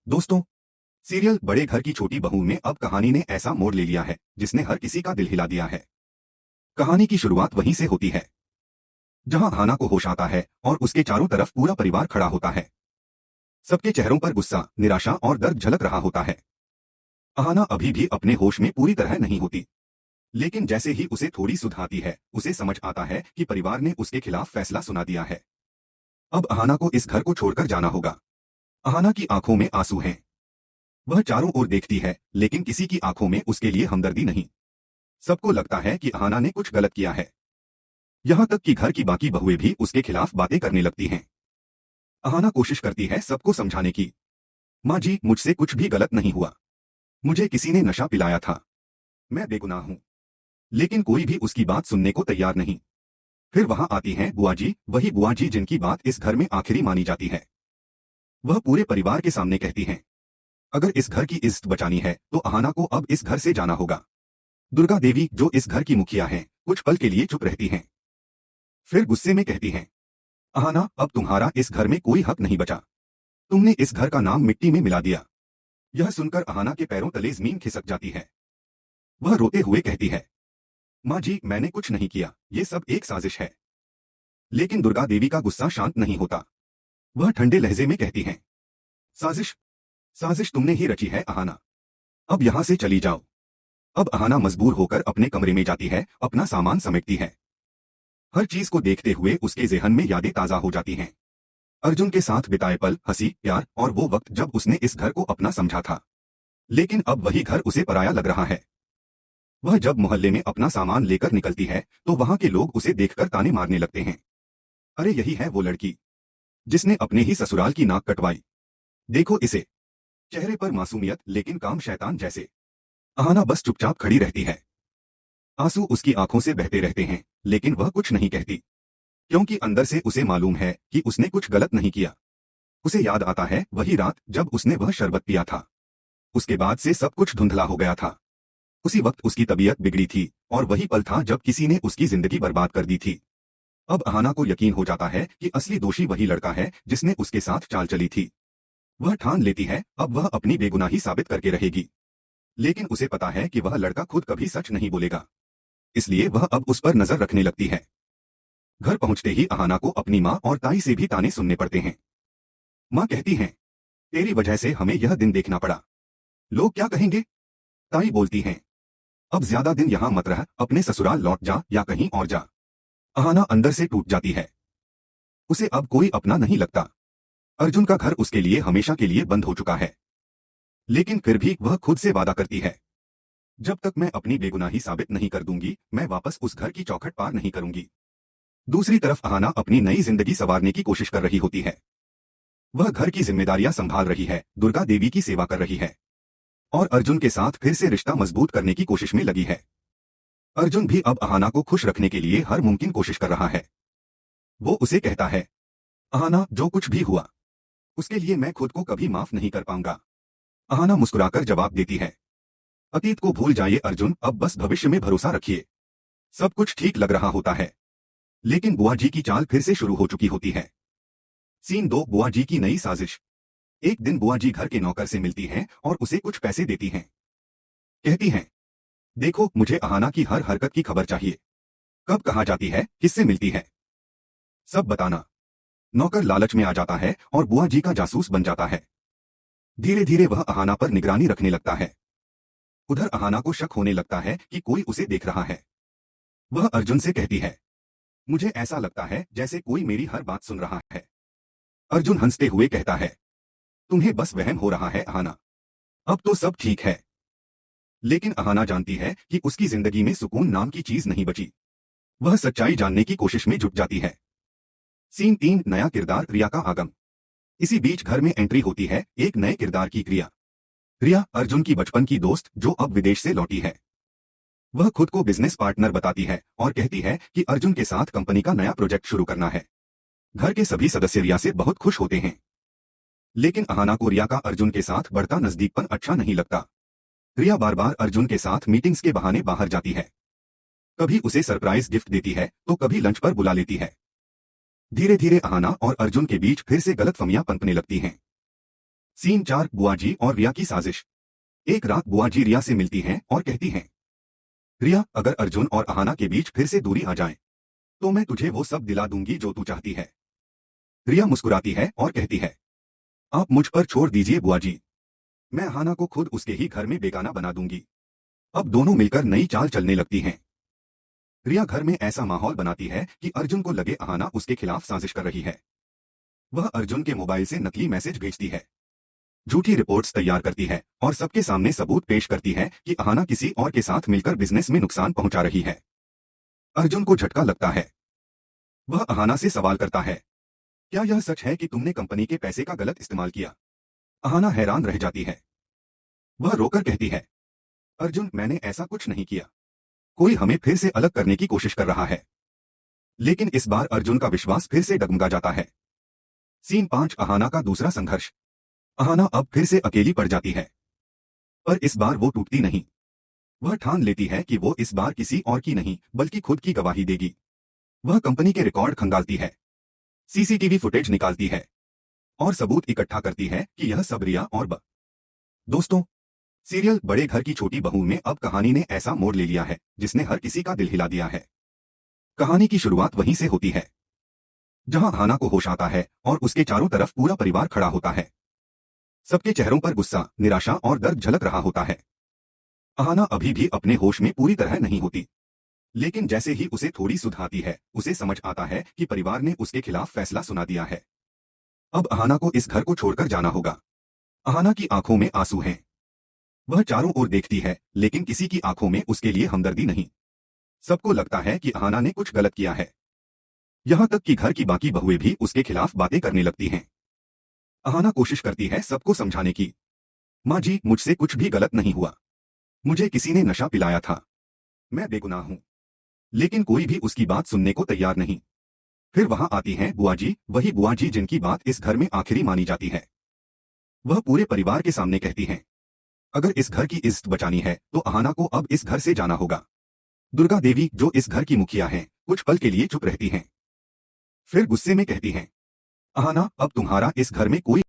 दोस्तों, सीरियल बड़े घर की छोटी बहू में अब कहानी ने ऐसा मोड़ ले लिया है जिसने हर किसी का दिल हिला दिया है। कहानी की शुरुआत वहीं से होती है जहां हाना को होश आता है और उसके चारों तरफ पूरा परिवार खड़ा होता है। सबके चेहरों पर गुस्सा, निराशा और दर्द झलक रहा होता है। अहाना अभी भी अपने होश में पूरी तरह नहीं होती, लेकिन जैसे ही उसे थोड़ी सुध आती है उसे समझ आता है कि परिवार ने उसके खिलाफ फैसला सुना दिया है। अब अहाना को इस घर को छोड़कर जाना होगा। अहाना की आंखों में आंसू हैं। वह चारों ओर देखती है, लेकिन किसी की आंखों में उसके लिए हमदर्दी नहीं। सबको लगता है कि अहाना ने कुछ गलत किया है। यहाँ तक कि घर की बाकी बहुएं भी उसके खिलाफ बातें करने लगती हैं। अहाना कोशिश करती है सबको समझाने की। माँ जी, मुझसे कुछ भी गलत नहीं हुआ। मुझे किसी ने नशा पिलाया था। मैं बेगुनाह हूँ। लेकिन कोई भी उसकी बात सुनने को तैयार नहीं। फिर वहां आती हैं बुआ जी, वही बुआ जी जिनकी बात इस घर में आखिरी मानी जाती है। वह पूरे परिवार के सामने कहती हैं, अगर इस घर की इज्जत बचानी है तो अहाना को अब इस घर से जाना होगा। दुर्गा देवी, जो इस घर की मुखिया हैं, कुछ पल के लिए चुप रहती हैं। फिर गुस्से में कहती हैं, अहाना, अब तुम्हारा इस घर में कोई हक नहीं बचा। तुमने इस घर का नाम मिट्टी में मिला दिया। यह सुनकर अहाना के पैरों तले जमीन खिसक जाती है। वह रोते हुए कहती है, माँ जी, मैंने कुछ नहीं किया, ये सब एक साजिश है। लेकिन दुर्गा देवी का गुस्सा शांत नहीं होता। वह ठंडे लहजे में कहती हैं, साजिश? साजिश तुमने ही रची है अहाना। अब यहां से चली जाओ। अब अहाना मजबूर होकर अपने कमरे में जाती है, अपना सामान समेटती है। हर चीज को देखते हुए उसके ज़हन में यादें ताजा हो जाती हैं। अर्जुन के साथ बिताए पल, हंसी, प्यार और वो वक्त जब उसने इस घर को अपना समझा था। लेकिन अब वही घर उसे पराया लग रहा है। वह जब मोहल्ले में अपना सामान लेकर निकलती है तो वहां के लोग उसे देखकर ताने मारने लगते हैं। अरे यही है वो लड़की जिसने अपने ही ससुराल की नाक कटवाई। देखो इसे, चेहरे पर मासूमियत लेकिन काम शैतान जैसे। अहाना बस चुपचाप खड़ी रहती है। आंसू उसकी आंखों से बहते रहते हैं, लेकिन वह कुछ नहीं कहती, क्योंकि अंदर से उसे मालूम है कि उसने कुछ गलत नहीं किया। उसे याद आता है वही रात जब उसने वह शरबत पिया था। उसके बाद से सब कुछ धुंधला हो गया था। उसी वक्त उसकी तबीयत बिगड़ी थी और वही पल था जब किसी ने उसकी जिंदगी बर्बाद कर दी थी। अब अहाना को यकीन हो जाता है कि असली दोषी वही लड़का है जिसने उसके साथ चाल चली थी। वह ठान लेती है अब वह अपनी बेगुनाही साबित करके रहेगी। लेकिन उसे पता है कि वह लड़का खुद कभी सच नहीं बोलेगा, इसलिए वह अब उस पर नजर रखने लगती है। घर पहुंचते ही अहाना को अपनी माँ और ताई से भी ताने सुनने पड़ते हैं। माँ कहती हैं, तेरी वजह से हमें यह दिन देखना पड़ा। लोग क्या कहेंगे? ताई बोलती हैं, अब ज्यादा दिन यहाँ मत रह, अपने ससुराल लौट जा या कहीं और जा। अहाना अंदर से टूट जाती है। उसे अब कोई अपना नहीं लगता। अर्जुन का घर उसके लिए हमेशा के लिए बंद हो चुका है। लेकिन फिर भी वह खुद से वादा करती है, जब तक मैं अपनी बेगुनाही साबित नहीं कर दूंगी, मैं वापस उस घर की चौखट पार नहीं करूंगी। दूसरी तरफ अहाना अपनी नई जिंदगी संवारने की कोशिश कर रही होती है। वह घर की जिम्मेदारियां संभाल रही है, दुर्गा देवी की सेवा कर रही है और अर्जुन के साथ फिर से रिश्ता मजबूत करने की कोशिश में लगी है। अर्जुन भी अब अहाना को खुश रखने के लिए हर मुमकिन कोशिश कर रहा है। वो उसे कहता है, अहाना, जो कुछ भी हुआ उसके लिए मैं खुद को कभी माफ नहीं कर पाऊंगा। अहाना मुस्कुराकर जवाब देती है, अतीत को भूल जाइए अर्जुन, अब बस भविष्य में भरोसा रखिए। सब कुछ ठीक लग रहा होता है, लेकिन बुआ जी की चाल फिर से शुरू हो चुकी होती है। सीन 2, बुआ जी की नई साजिश। एक दिन बुआ जी घर के नौकर से मिलती हैं और उसे कुछ पैसे देती हैं। कहती हैं, देखो, मुझे अहाना की हर हरकत की खबर चाहिए। कब कहाँ जाती है, किससे मिलती है, सब बताना। नौकर लालच में आ जाता है और बुआ जी का जासूस बन जाता है। धीरे धीरे वह अहाना पर निगरानी रखने लगता है। उधर अहाना को शक होने लगता है कि कोई उसे देख रहा है। वह अर्जुन से कहती है, मुझे ऐसा लगता है जैसे कोई मेरी हर बात सुन रहा है। अर्जुन हंसते हुए कहता है, तुम्हें बस वहम हो रहा है अहाना, अब तो सब ठीक है। लेकिन अहाना जानती है कि उसकी जिंदगी में सुकून नाम की चीज नहीं बची। वह सच्चाई जानने की कोशिश में जुट जाती है। सीन 3, नया किरदार, रिया का आगम। इसी बीच घर में एंट्री होती है एक नए किरदार की, रिया। रिया अर्जुन की बचपन की दोस्त जो अब विदेश से लौटी है। वह खुद को बिजनेस पार्टनर बताती है और कहती है कि अर्जुन के साथ कंपनी का नया प्रोजेक्ट शुरू करना है। घर के सभी सदस्य रिया से बहुत खुश होते हैं। लेकिन अहाना को रिया का अर्जुन के साथ बढ़ता नजदीकपन अच्छा नहीं लगता। रिया बार बार अर्जुन के साथ मीटिंग्स के बहाने बाहर जाती है। कभी उसे सरप्राइज गिफ्ट देती है तो कभी लंच पर बुला लेती है। धीरे धीरे अहाना और अर्जुन के बीच फिर से गलतफहमियां पनपने लगती हैं। सीन 4 बुआ जी और रिया की साजिश। एक रात बुआ जी रिया से मिलती हैं और कहती हैं, रिया, अगर अर्जुन और अहाना के बीच फिर से दूरी आ जाए तो मैं तुझे वो सब दिला दूंगी जो तू चाहती है। रिया मुस्कुराती है और कहती है, आप मुझ पर छोड़ दीजिए बुआ जी, मैं अहाना को खुद उसके ही घर में बेगाना बना दूंगी। अब दोनों मिलकर नई चाल चलने लगती हैं। रिया घर में ऐसा माहौल बनाती है कि अर्जुन को लगे अहाना उसके खिलाफ साजिश कर रही है। वह अर्जुन के मोबाइल से नकली मैसेज भेजती है, झूठी रिपोर्ट्स तैयार करती है और सबके सामने सबूत पेश करती है कि अहाना किसी और के साथ मिलकर बिजनेस में नुकसान पहुंचा रही है। अर्जुन को झटका लगता है। वह अहाना से सवाल करता है, क्या यह सच है कि तुमने कंपनी के पैसे का गलत इस्तेमाल किया? अहाना हैरान रह जाती है। वह रोकर कहती है, अर्जुन, मैंने ऐसा कुछ नहीं किया। कोई हमें फिर से अलग करने की कोशिश कर रहा है। लेकिन इस बार अर्जुन का विश्वास फिर से डगमगा जाता है। सीन 5 अहाना का दूसरा संघर्ष। अहाना अब फिर से अकेली पड़ जाती है, पर इस बार वो टूटती नहीं। वह ठान लेती है कि वो इस बार किसी और की नहीं बल्कि खुद की गवाही देगी। वह कंपनी के रिकॉर्ड खंगालती है, सीसीटीवी फुटेज निकालती है और सबूत इकट्ठा करती है कि यह सब रिया और दोस्तों, सीरियल बड़े घर की छोटी बहू में अब कहानी ने ऐसा मोड़ ले लिया है जिसने हर किसी का दिल हिला दिया है। कहानी की शुरुआत वहीं से होती है जहां अहाना को होश आता है और उसके चारों तरफ पूरा परिवार खड़ा होता है। सबके चेहरों पर गुस्सा, निराशा और दर्द झलक रहा होता है। अहाना अभी भी अपने होश में पूरी तरह नहीं होती, लेकिन जैसे ही उसे थोड़ी सुध आती है उसे समझ आता है कि परिवार ने उसके खिलाफ फैसला सुना दिया है। अब अहाना को इस घर को छोड़कर जाना होगा। अहाना की आंखों में आंसू हैं। वह चारों ओर देखती है लेकिन किसी की आंखों में उसके लिए हमदर्दी नहीं। सबको लगता है कि अहाना ने कुछ गलत किया है। यहां तक कि घर की बाकी बहुएं भी उसके खिलाफ बातें करने लगती हैं। अहाना कोशिश करती है सबको समझाने की, माँ जी, मुझसे कुछ भी गलत नहीं हुआ। मुझे किसी ने नशा पिलाया था, मैं बेगुनाह हूं। लेकिन कोई भी उसकी बात सुनने को तैयार नहीं। फिर वहां आती हैं बुआ जी, वही बुआ जी जिनकी बात इस घर में आखिरी मानी जाती है। वह पूरे परिवार के सामने कहती हैं, अगर इस घर की इज्जत बचानी है तो अहाना को अब इस घर से जाना होगा। दुर्गा देवी, जो इस घर की मुखिया हैं, कुछ पल के लिए चुप रहती हैं। फिर गुस्से में कहती हैं, अहाना, अब तुम्हारा इस घर में कोई